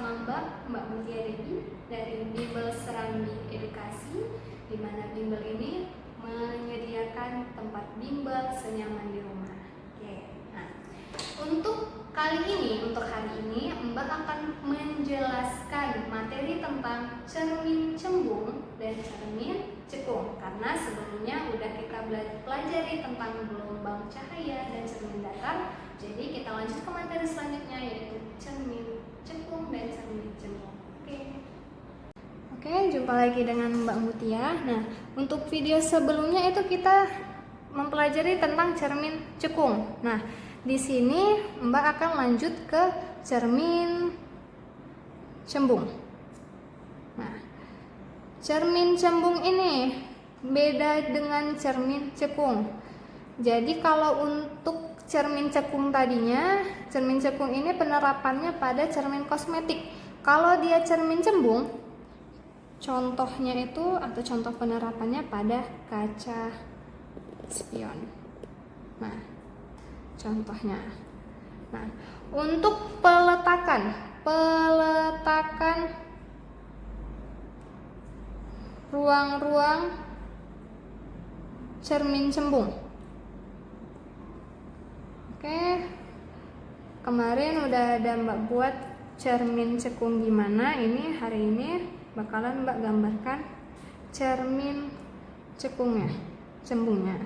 bersama Mbak Mutia Dewi dari Bimbel Serambi Edukasi, di mana bimbel ini menyediakan tempat bimbel senyaman di rumah. Oke. Nah, untuk hari ini Mbak akan menjelaskan materi tentang cermin cembung dan cermin cekung, karena sebelumnya udah kita pelajari tentang gelombang cahaya dan cermin datar. Jadi kita lanjut ke materi selanjutnya, yaitu cermin cekung dan cermin cembung. Oke, jumpa lagi dengan Mbak Mutia. Nah, untuk video sebelumnya itu kita mempelajari tentang cermin cekung. Nah, di sini Mbak akan lanjut ke cermin cembung. Nah, cermin cembung ini beda dengan cermin cekung. Jadi kalau untuk cermin cekung tadinya, cermin cekung ini penerapannya pada cermin kosmetik. Kalau dia cermin cembung, contohnya itu atau contoh penerapannya pada kaca spion. Nah, contohnya. Nah, untuk peletakan ruang-ruang cermin cembung. Oke, kemarin udah ada Mbak buat cermin cekung gimana. Ini hari ini bakalan Mbak gambarkan cermin cekungnya, cembungnya.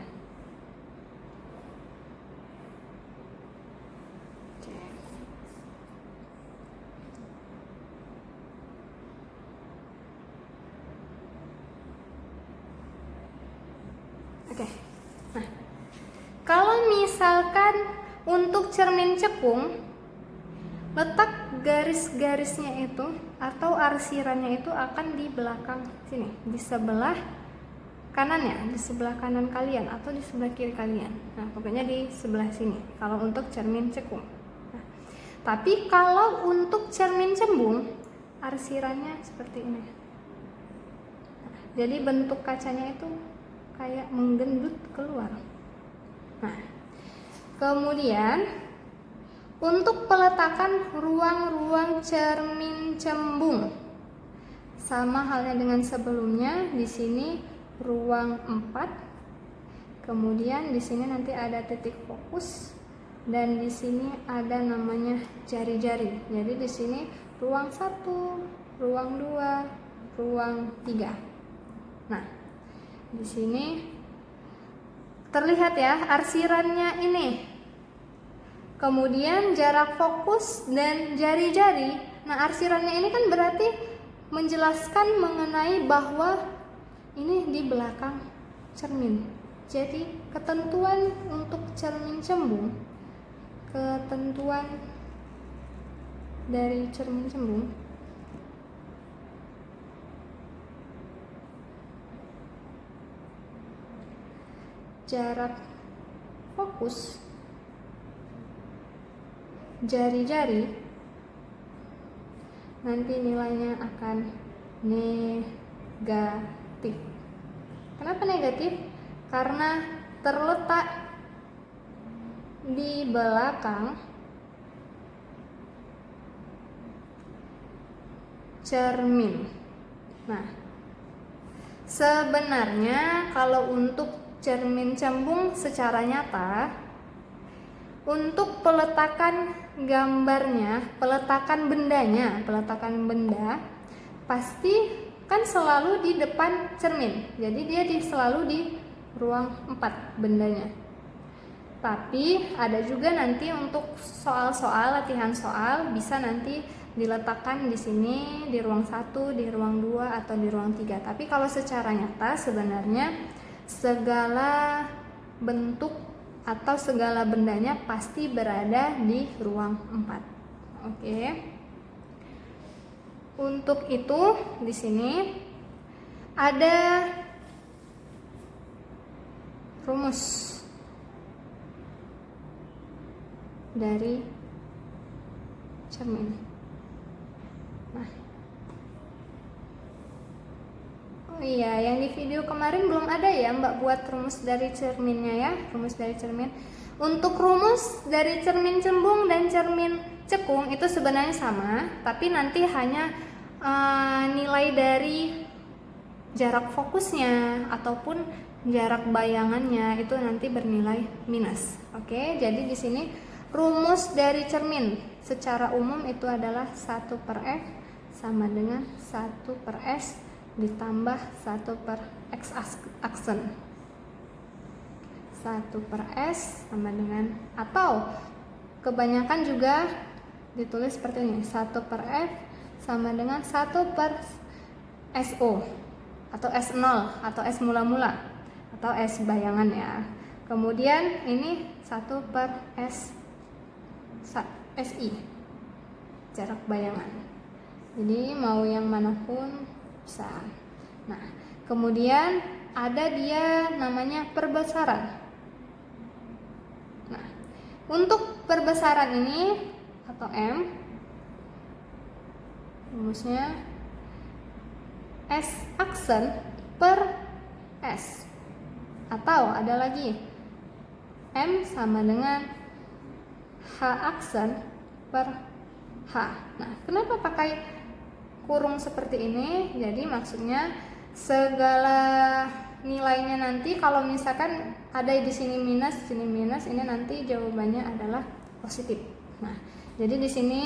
Oke. Nah, kalau misalkan untuk cermin cekung, letak garis-garisnya itu atau arsirannya itu akan di belakang sini, di sebelah kanannya, di sebelah kanan kalian atau di sebelah kiri kalian. Nah, pokoknya di sebelah sini kalau untuk cermin cekung. Nah, tapi kalau untuk cermin cembung, arsirannya seperti ini. Nah, jadi bentuk kacanya itu kayak menggendut keluar. Nah, kemudian untuk peletakan ruang-ruang cermin cembung, sama halnya dengan sebelumnya. Di sini ruang 4, kemudian di sini nanti ada titik fokus, dan di sini ada namanya jari-jari. Jadi di sini ruang 1, ruang 2, ruang 3. Nah, di sini terlihat ya arsirannya ini. Kemudian jarak fokus dan jari-jari. Nah, arsirannya ini kan berarti menjelaskan mengenai bahwa ini di belakang cermin. Jadi ketentuan untuk cermin cembung, ketentuan dari cermin cembung, jarak fokus, jari-jari, nanti nilainya akan negatif. Kenapa negatif? Karena terletak di belakang cermin. Nah, sebenarnya kalau untuk cermin cembung secara nyata, untuk peletakan gambarnya, peletakan benda pasti kan selalu di depan cermin. Jadi dia selalu di ruang 4 bendanya. Tapi ada juga nanti untuk soal-soal, latihan soal bisa nanti diletakkan di sini, di ruang 1, di ruang 2 atau di ruang 3. Tapi kalau secara nyata sebenarnya segala bentuk atau segala bendanya pasti berada di ruang 4. Oke. Untuk itu di sini ada rumus dari cermin. Nah, oh iya, yang di video kemarin belum ada ya Mbak buat rumus dari cerminnya ya, rumus dari cermin. Untuk rumus dari cermin cembung dan cermin cekung itu sebenarnya sama, tapi nanti hanya nilai dari jarak fokusnya ataupun jarak bayangannya itu nanti bernilai minus. Oke, jadi di sini rumus dari cermin secara umum itu adalah 1/F sama dengan 1/S ditambah 1/X aksen. 1/S sama dengan, atau kebanyakan juga ditulis seperti ini, 1/F sama dengan 1/SO atau S0 atau S mula-mula atau S bayangan ya. Kemudian ini 1/SI jarak bayangan. Jadi mau yang manapun bisa. Nah, kemudian ada dia namanya perbesaran. Nah, untuk perbesaran ini atau M, rumusnya S aksen per S, atau ada lagi M sama dengan H aksen per H. Nah, kenapa pakai kurung seperti ini? Jadi maksudnya segala nilainya nanti kalau misalkan ada di sini minus, ini nanti jawabannya adalah positif. Nah, jadi di sini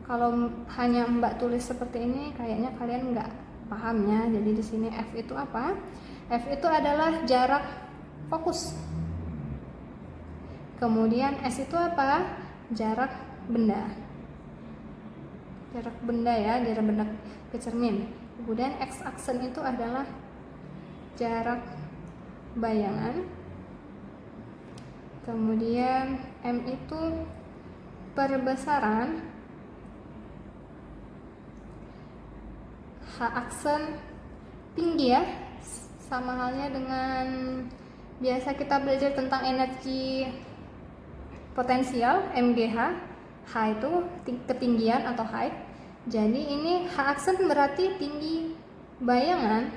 kalau hanya Mbak tulis seperti ini kayaknya kalian nggak paham ya. Jadi di sini F itu apa? F itu adalah jarak fokus. Kemudian S itu apa? Jarak benda. Jarak benda ya, jarak benda ke cermin. Kemudian X aksen itu adalah jarak bayangan. Kemudian M itu perbesaran. H aksen tinggi ya, sama halnya dengan biasa kita belajar tentang energi potensial MGH. H itu ketinggian atau height. Jadi ini H aksen berarti tinggi bayangan.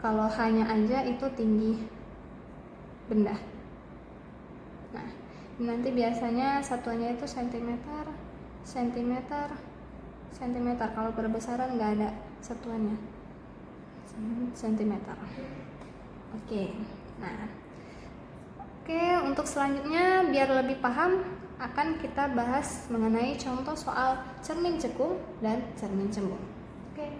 Kalau hanya aja itu tinggi benda. Nah, nanti biasanya satuannya itu sentimeter. Kalau perbesaran nggak ada satuannya, sentimeter. Oke. Nah, untuk selanjutnya biar lebih paham akan kita bahas mengenai contoh soal cermin cekung dan cermin cembung. Oke.